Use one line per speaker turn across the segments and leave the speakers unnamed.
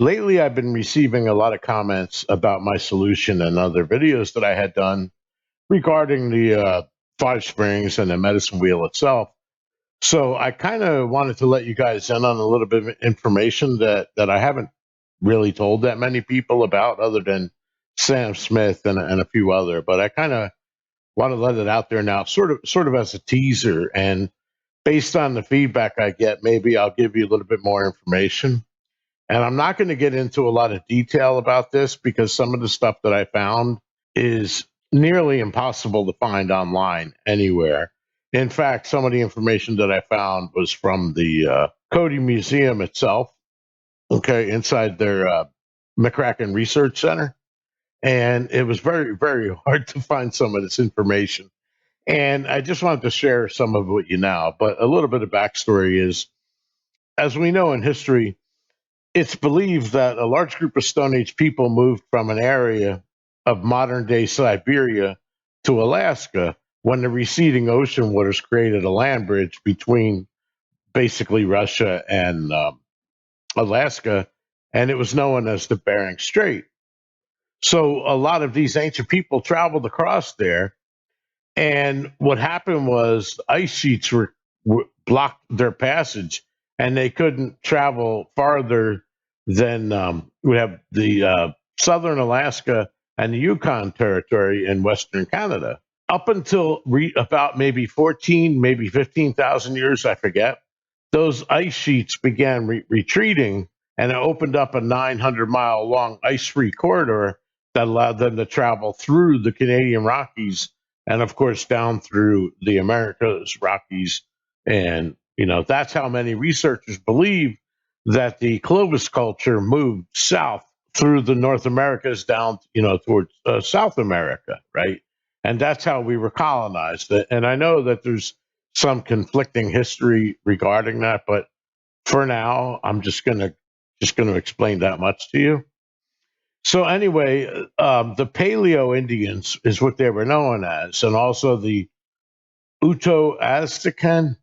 Lately, I've been receiving a lot of comments about my solution and other videos that I had done regarding the Five Springs and the medicine wheel itself. So I kind of wanted to let you guys in on a little bit of information that I haven't really told that many people about, other than Sam Smith and a few other. But I kind of want to let it out there now, sort of as a teaser. And based on the feedback I get, maybe I'll give you a little bit more information. And I'm not going to get into a lot of detail about this because some of the stuff that I found is nearly impossible to find online anywhere. In fact, some of the information that I found was from the Cody Museum itself, okay, inside their McCracken Research Center. And it was very, very hard to find some of this information. And I just wanted to share some of it with you now. But a little bit of backstory is, as we know in history, it's believed that a large group of Stone Age people moved from an area of modern day Siberia to Alaska when the receding ocean waters created a land bridge between basically Russia and Alaska, and it was known as the Bering Strait. So a lot of these ancient people traveled across there, and what happened was ice sheets were blocked their passage, and they couldn't travel farther than we have the southern Alaska and the Yukon Territory in Western Canada. Up until about maybe 14, maybe 15,000 years, I forget, those ice sheets began retreating, and it opened up a 900-mile long ice-free corridor that allowed them to travel through the Canadian Rockies and, of course, down through the Americas Rockies. And, that's how many researchers believe that the Clovis culture moved south through the North Americas down, towards South America, right? And that's how we were colonized. And I know that there's some conflicting history regarding that, but for now, I'm just gonna explain that much to you. So anyway, the Paleo Indians is what they were known as, and also the Uto Aztecan,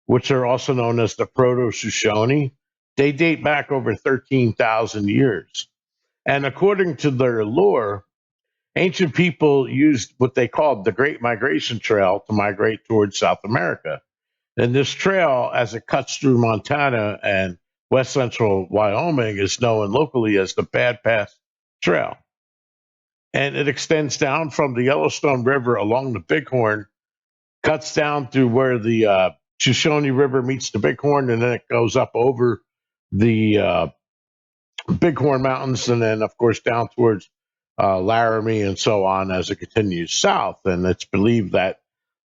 which are also known as the Proto Shoshone. They date back over 13,000 years. And according to their lore, ancient people used what they called the Great Migration Trail to migrate towards South America. And this trail, as it cuts through Montana and west central Wyoming, is known locally as the Bad Pass Trail. And it extends down from the Yellowstone River along the Bighorn, cuts down through where the Shoshone River meets the Bighorn, and then it goes up over the Bighorn Mountains, and then, of course, down towards Laramie and so on as it continues south. And it's believed that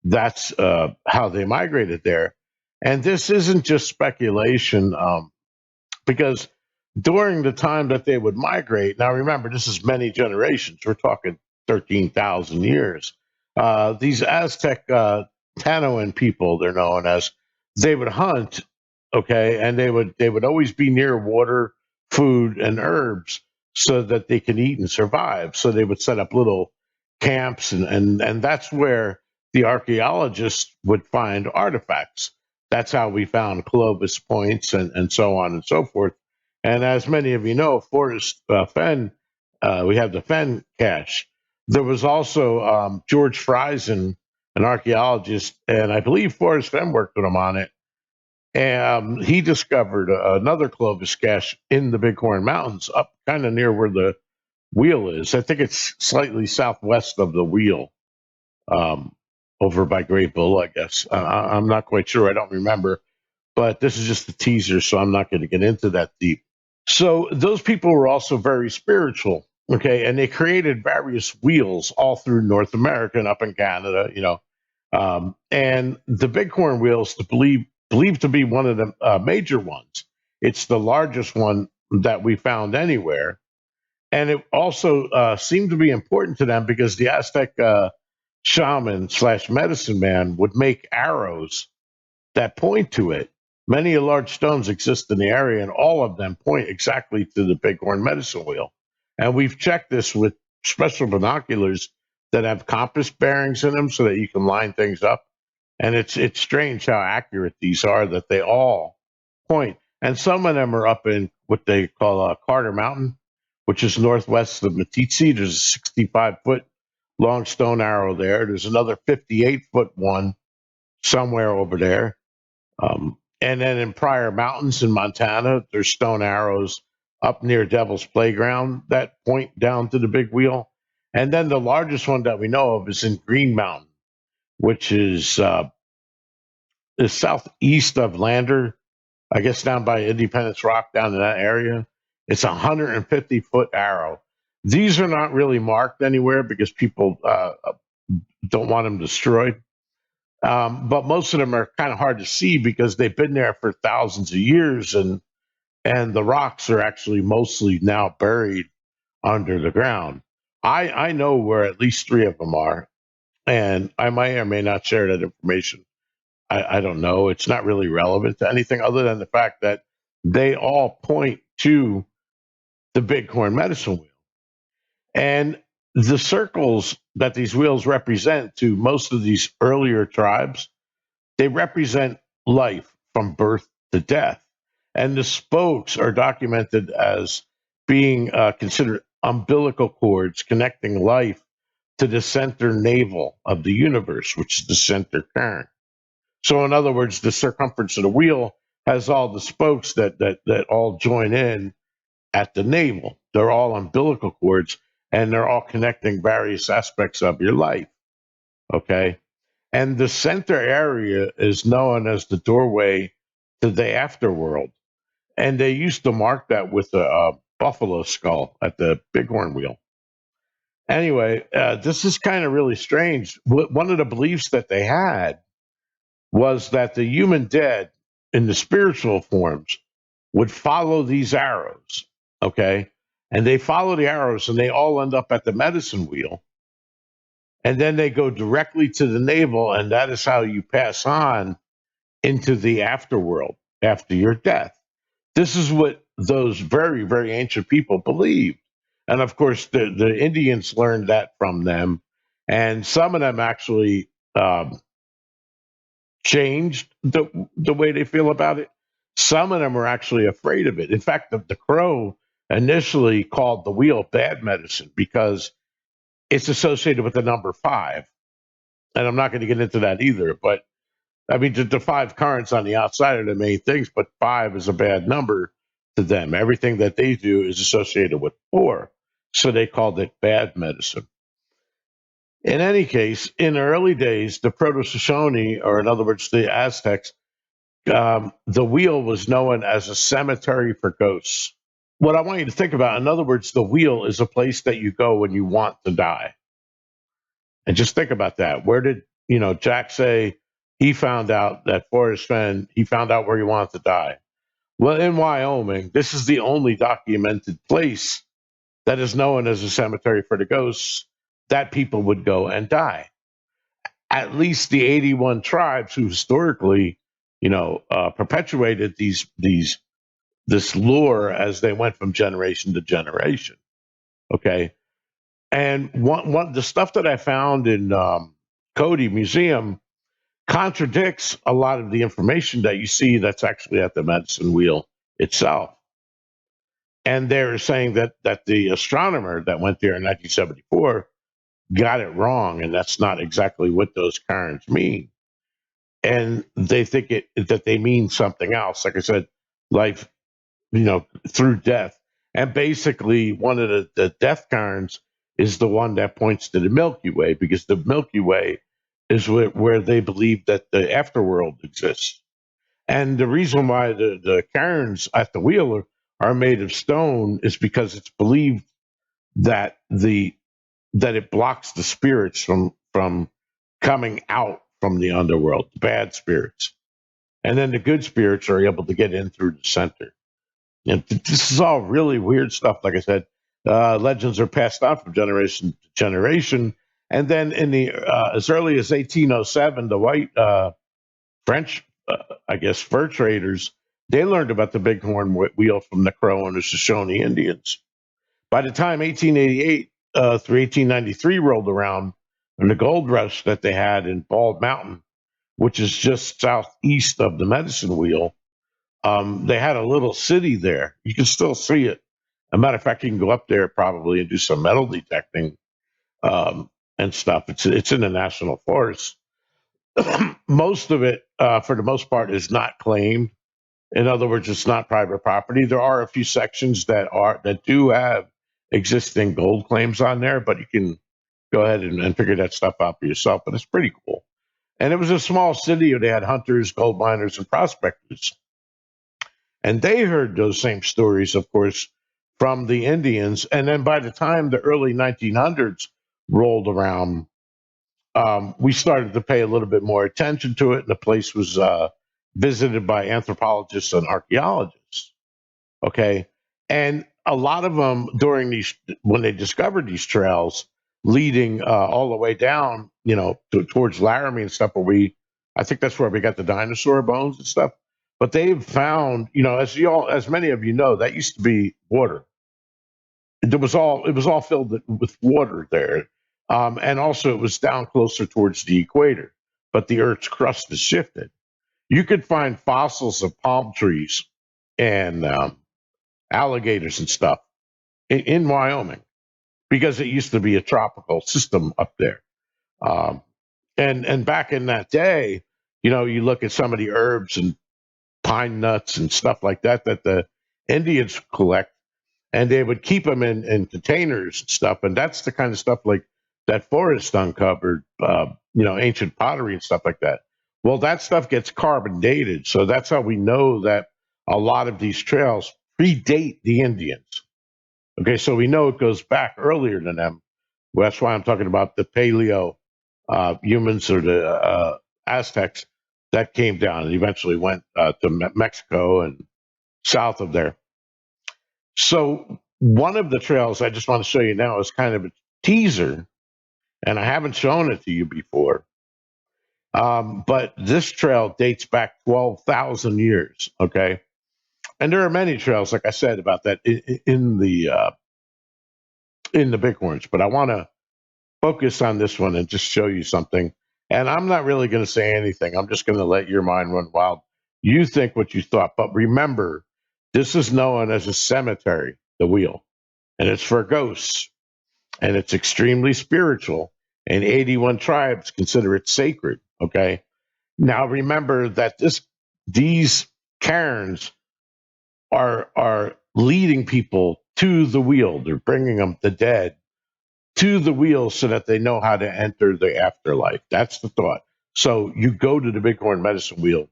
that's how they migrated there. And this isn't just speculation, because during the time that they would migrate, now remember, this is many generations, we're talking 13,000 years. These Aztec Tanoan people, they're known as, they would hunt, okay, and they would always be near water, food, and herbs so that they can eat and survive. So they would set up little camps, and that's where the archaeologists would find artifacts. That's how we found Clovis points and so on and so forth. And as many of you know, Forrest Fenn, we have the Fenn cache. There was also George Friesen, an archaeologist, and I believe Forrest Fenn worked with him on it. And he discovered another Clovis cache in the Bighorn Mountains, up kind of near where the wheel is. I think it's slightly southwest of the wheel, um, over by Great Bull, I guess. I'm not quite sure. I don't remember. But this is just a teaser, so I'm not going to get into that deep. So those people were also very spiritual, okay, and they created various wheels all through North America and up in Canada, and the Bighorn wheel is believed to be one of the major ones. It's the largest one that we found anywhere, and it also seemed to be important to them because the Aztec shaman slash medicine man would make arrows that point to it. Many large stones exist in the area, and all of them point exactly to the Bighorn Medicine Wheel. And we've checked this with special binoculars that have compass bearings in them so that you can line things up. And it's strange how accurate these are, that they all point. and some of them are up in what they call Carter Mountain, which is northwest of Meeteetse. There's a 65-foot long stone arrow there. There's another 58-foot one somewhere over there. And then in Pryor Mountains in Montana, there's stone arrows up near Devil's Playground that point down to the big wheel. And then the largest one that we know of is in Green Mountain, which is southeast of Lander, I guess down by Independence Rock, down in that area. It's a 150-foot arrow. These are not really marked anywhere because people don't want them destroyed. But most of them are kind of hard to see because they've been there for thousands of years, and the rocks are actually mostly now buried under the ground. I know where at least three of them are, and I may or may not share that information. I don't know. It's not really relevant to anything other than the fact that they all point to the Bighorn Medicine Wheel. And the circles that these wheels represent to most of these earlier tribes, they represent life from birth to death. And the spokes are documented as being considered umbilical cords connecting life to the center navel of the universe, which is the center current. So, in other words, the circumference of the wheel has all the spokes that all join in at the navel. They're all umbilical cords, and they're all connecting various aspects of your life. Okay. And the center area is known as the doorway to the afterworld. And they used to mark that with a buffalo skull at the Bighorn wheel. Anyway, this is kind of really strange. One of the beliefs that they had was that the human dead in the spiritual forms would follow these arrows. Okay. And they follow the arrows and they all end up at the medicine wheel. And then they go directly to the navel. And that is how you pass on into the afterworld after your death. This is what those very, very ancient people believed. And of course, the Indians learned that from them. And some of them actually changed the way they feel about it. Some of them are actually afraid of it. In fact, the Crow initially called the wheel bad medicine because it's associated with the number five. And I'm not going to get into that either. But I mean, the five currents on the outside are the main things, but five is a bad number to them. Everything that they do is associated with four. So they called it bad medicine. In any case, in the early days, the Proto-Shoshone, or in other words, the Aztecs, the wheel was known as a cemetery for ghosts. What I want you to think about, in other words, the wheel is a place that you go when you want to die. And just think about that. Where did, Jack say he found out that Forrest Fenn, he found out where he wanted to die? Well, in Wyoming, this is the only documented place that is known as a cemetery for the ghosts that people would go and die. At least the 81 tribes who historically, perpetuated this lore as they went from generation to generation. Okay. And one the stuff that I found in Cody Museum contradicts a lot of the information that you see that's actually at the medicine wheel itself. And they're saying that the astronomer that went there in 1974 got it wrong, and that's not exactly what those currents mean. And they think that they mean something else. Like I said, life, through death. And basically, one of the death currents is the one that points to the Milky Way, because the Milky Way is where they believe that the afterworld exists. And the reason why the cairns at the wheel are made of stone is because it's believed that that it blocks the spirits from coming out from the underworld, the bad spirits. And then the good spirits are able to get in through the center. And this is all really weird stuff. Like I said, legends are passed on from generation to generation. And then in the as early as 1807, the white French, I guess, fur traders, they learned about the Bighorn wheel from the Crow and the Shoshone Indians. By the time 1888 through 1893 rolled around, and the gold rush that they had in Bald Mountain, which is just southeast of the Medicine Wheel, They had a little city there. You can still see it. As a matter of fact, you can go up there probably and do some metal detecting and stuff. It's in the national forest. Most of it, for the most part, is not claimed. In other words, it's not private property. There are a few sections that do have existing gold claims on there, but you can go ahead and figure that stuff out for yourself. But it's pretty cool. And it was a small city. They had hunters, gold miners, and prospectors. And they heard those same stories, of course, from the Indians. And then by the time the early 1900s rolled around, we started to pay a little bit more attention to it. And the place was visited by anthropologists and archaeologists. Okay. And a lot of them during these, when they discovered these trails leading all the way down, towards Laramie and stuff, I think that's where we got the dinosaur bones and stuff. But they've found, as many of you know, that used to be water. It was all filled with water there, and also it was down closer towards the equator. But the Earth's crust has shifted. You could find fossils of palm trees and alligators and stuff in Wyoming because it used to be a tropical system up there. Um, and back in that day, you look at some of the herbs and pine nuts and stuff like that the Indians collect, and they would keep them in containers and stuff. And that's the kind of stuff like that Forrest uncovered, ancient pottery and stuff like that. Well, that stuff gets carbon dated, so that's how we know that a lot of these trails predate the Indians. Okay, so we know it goes back earlier than them. Well, that's why I'm talking about the paleo humans or the Aztecs that came down and eventually went to Mexico and south of there. So one of the trails I just want to show you now is kind of a teaser, and I haven't shown it to you before. But this trail dates back 12,000 years. Okay, and there are many trails, like I said, about that in the Bighorns. But I want to focus on this one and just show you something. And I'm not really going to say anything. I'm just going to let your mind run wild. You think what you thought, but remember, this is known as a cemetery, the wheel, and it's for ghosts, and it's extremely spiritual. And 81 tribes consider it sacred. Okay. Now remember that these cairns are leading people to the wheel. They're bringing them the dead to the wheel so that they know how to enter the afterlife. That's the thought. So you go to the Bighorn Medicine Wheel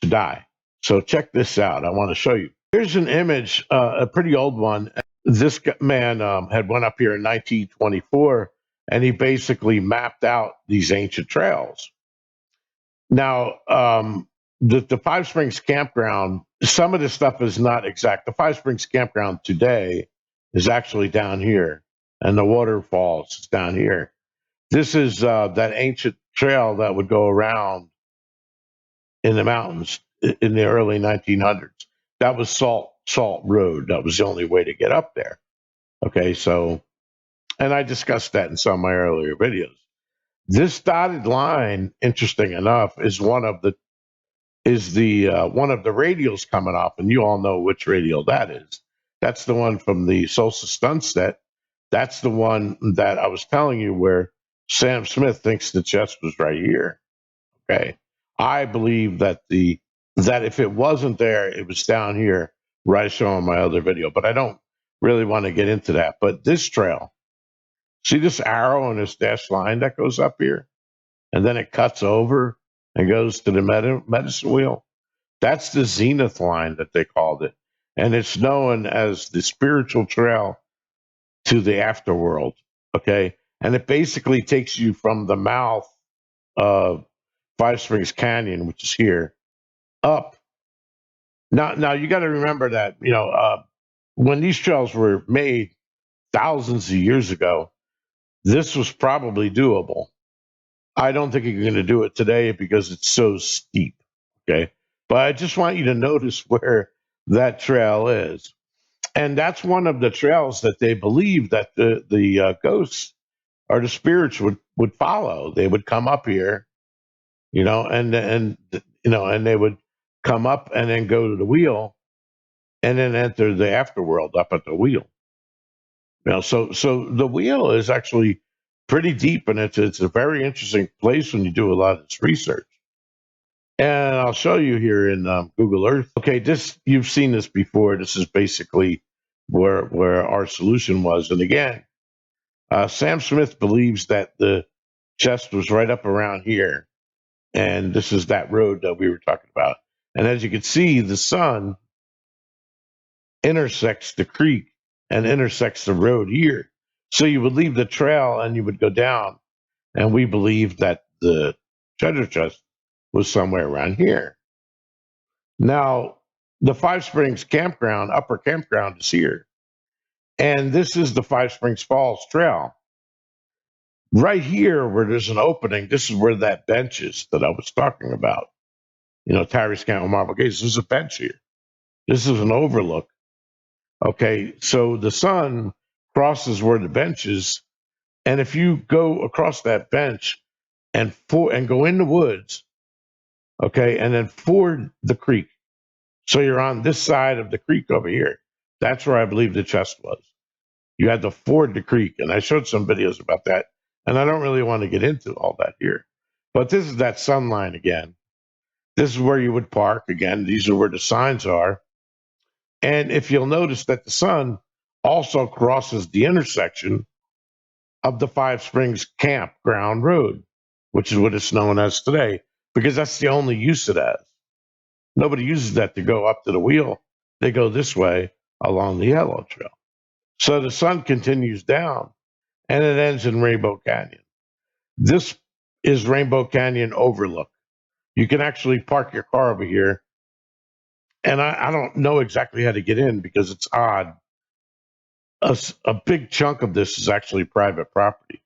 to die. So check this out. I want to show you. Here's an image, a pretty old one. This man had went up here in 1924, and he basically mapped out these ancient trails. Now, the Five Springs campground, some of this stuff is not exact. The Five Springs campground today is actually down here, and the waterfalls is down here. This is that ancient trail that would go around in the mountains in the early 1900s. That was Salt Road. That was the only way to get up there. Okay, so, and I discussed that in some of my earlier videos. This dotted line, interesting enough, is one of the radials coming off, and you all know which radial that is. That's the one from the Solstice Sunset. That's the one that I was telling you where Sam Smith thinks the chest was right here. Okay, I believe that if it wasn't there, it was down here, where I show in my other video. But I don't really want to get into that. But this trail, see this arrow and this dashed line that goes up here, and then it cuts over and goes to the medicine wheel. That's the zenith line that they called it. And it's known as the spiritual trail to the afterworld. Okay. And it basically takes you from the mouth of Five Springs Canyon, which is here, up. Now you got to remember that, when these trails were made thousands of years ago, this was probably doable. I don't think you're going to do it today because it's so steep. Okay. But I just want you to notice where that trail is. And that's one of the trails that they believe that the ghosts or the spirits would follow. They would come up here, and they would come up and then go to the wheel, and then enter the afterworld up at the wheel. So the wheel is actually pretty deep, and it's a very interesting place when you do a lot of this research. And I'll show you here in Google Earth. Okay, this you've seen this before. This is basically where our solution was. And again, Sam Smith believes that the chest was right up around here, and this is that road that we were talking about. And as you can see, the sun intersects the creek and intersects the road here. So you would leave the trail and you would go down. And we believe that the treasure chest was somewhere around here. Now, the Five Springs campground, upper campground, is here. And this is the Five Springs Falls Trail. Right here, where there's an opening, this is where that bench is that I was talking about. Tyrese County Marble Gates. There's a bench here. This is an overlook. Okay, so the sun crosses where the bench is, and if you go across that bench and go in the woods, okay, and then ford the creek, so you're on this side of the creek over here. That's where I believe the chest was. You had to ford the creek, and I showed some videos about that, and I don't really want to get into all that here. But this is that sun line again. This is where you would park again. These are where the signs are. And if you'll notice that the sun also crosses the intersection of the Five Springs Campground Road, which is what it's known as today, because that's the only use it has. Nobody uses that to go up to the wheel. They go this way along the yellow trail. So the sun continues down and it ends in Rainbow Canyon. This is Rainbow Canyon Overlook. You can actually park your car over here. And I don't know exactly how to get in because it's odd. A big chunk of this is actually private property.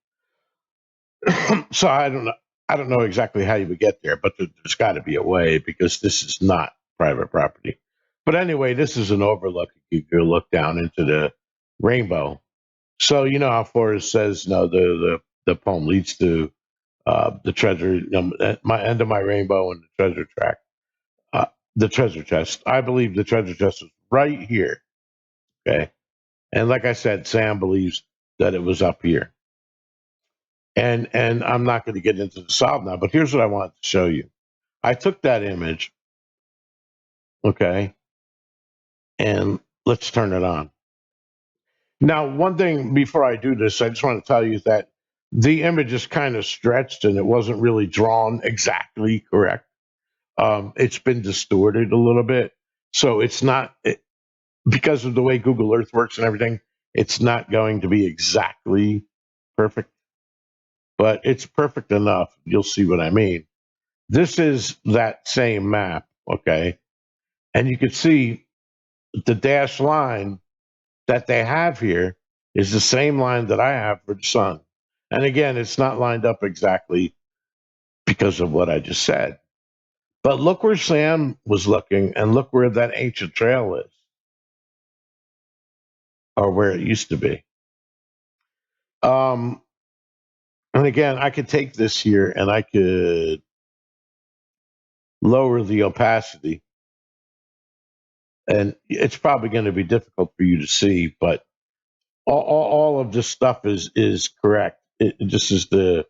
So I don't know exactly how you would get there, but there's got to be a way because this is not private property. But anyway, this is an overlook. You can look down into the rainbow. So you know how Forrest says, no, the poem leads to the treasure, my end of my rainbow and the treasure track, uh, the treasure chest. I believe the treasure chest is right here. Okay, and like I said, Sam believes that it was up here. And I'm not going to get into the solve now, but here's what I wanted to show you. I took that image, okay, and let's turn it on. Now, one thing before I do this, I just want to tell you that the image is kind of stretched and it wasn't really drawn exactly correct. It's been distorted a little bit. So it's not, because of the way Google Earth works and everything, it's not going to be exactly perfect, but it's perfect enough. You'll see what I mean. This is that same map, okay? And you can see the dashed line that they have here is the same line that I have for the sun. And again, it's not lined up exactly because of what I just said. But look where Sam was looking and look where that ancient trail is, or where it used to be. Um, and again, I could take this here and I could lower the opacity. And it's probably going to be difficult for you to see, but all of this stuff is correct. This is the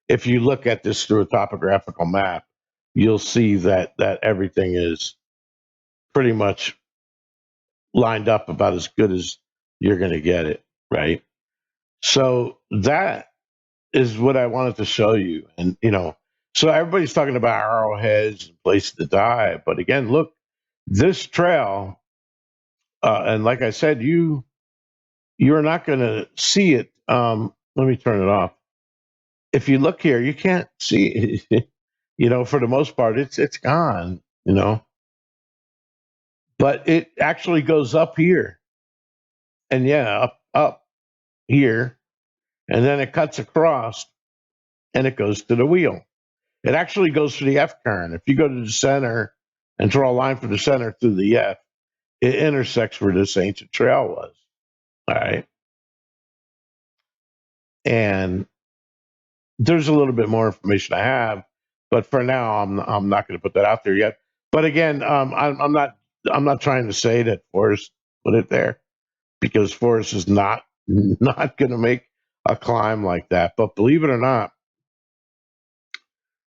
if you look at this through a topographical map, you'll see that everything is pretty much lined up about as good as you're going to get it, right? So that is what I wanted to show you, and so everybody's talking about arrowheads and places to die, but again, look, this trail, and like I said, you're not going to see it. Let me turn it off. If you look here, you can't see it. For the most part, it's gone. But it actually goes up here, and yeah, up here, and then it cuts across, and it goes to the wheel. It actually goes to the F current. If you go to the center and draw a line from the center through the F, it intersects where this ancient trail was. All right, and there's a little bit more information I have, but for now, I'm not going to put that out there yet. But again, I'm not trying to say that Forrest put it there, because Forrest is not going to make a climb like that. But believe it or not,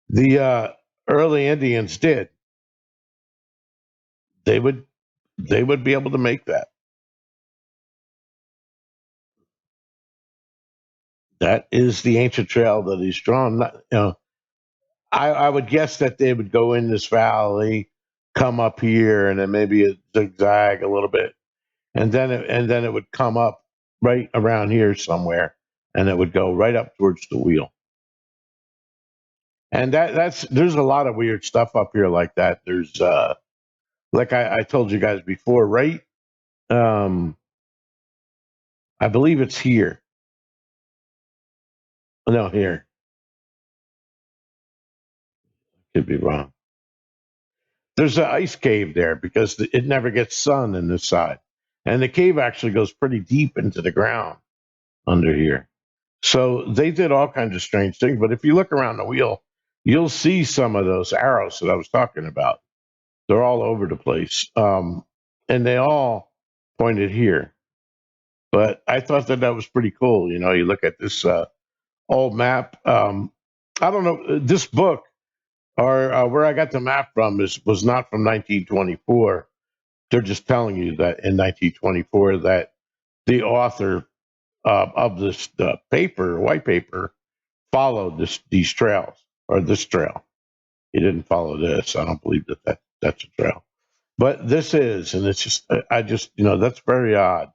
the early Indians did. They would be able to make that. That is the ancient trail that he's drawn. I would guess that they would go in this valley, come up here, and then maybe a zigzag a little bit, and then it would come up right around here somewhere, and it would go right up towards the wheel. And that's there's a lot of weird stuff up here like that. There's like I told you guys before, right? Um, I believe it's here. No, here. Could be wrong. There's an ice cave there because it never gets sun in this side, and the cave actually goes pretty deep into the ground under here. So they did all kinds of strange things. But if you look around the wheel, you'll see some of those arrows that I was talking about. They're all over the place, and they all pointed here. But I thought that that was pretty cool. You look at this old map. I don't know this book or where I got the map from was not from 1924. They're just telling you that in 1924 that the author of this white paper, followed these trails or this trail. He didn't follow this. I don't believe that's a trail, but this is, and it's just I just that's very odd.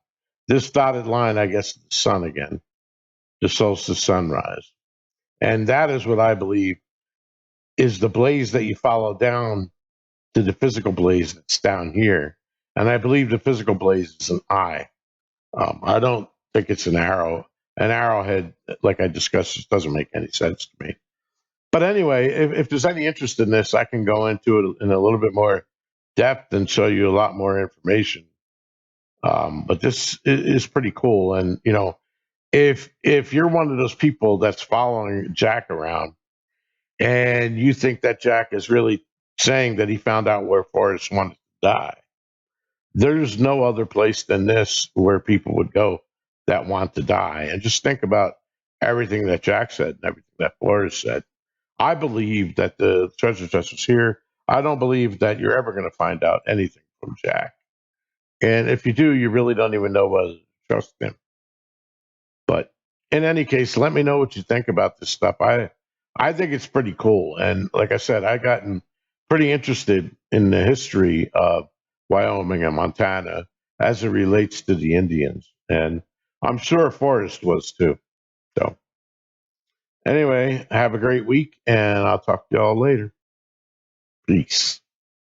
This dotted line, I guess, is the sun again, the solstice sunrise, and that is what I believe is the blaze that you follow down to the physical blaze that's down here, and I believe the physical blaze is an eye. I don't think it's an arrow. An arrowhead, like I discussed, just doesn't make any sense to me. But anyway, if there's any interest in this, I can go into it in a little bit more depth and show you a lot more information. But this is pretty cool, and if you're one of those people that's following Jack around and you think that Jack is really saying that he found out where Forrest wanted to die, there's no other place than this where people would go that want to die. And just think about everything that Jack said and everything that Forrest said. I believe that the treasure chest is here. I don't believe that you're ever going to find out anything from Jack. And if you do, you really don't even know whether to trust him. But in any case, let me know what you think about this stuff. I think it's pretty cool. And like I said, I gotten pretty interested in the history of Wyoming and Montana as it relates to the Indians. And I'm sure Forrest was too. So anyway, have a great week and I'll talk to y'all later. Peace.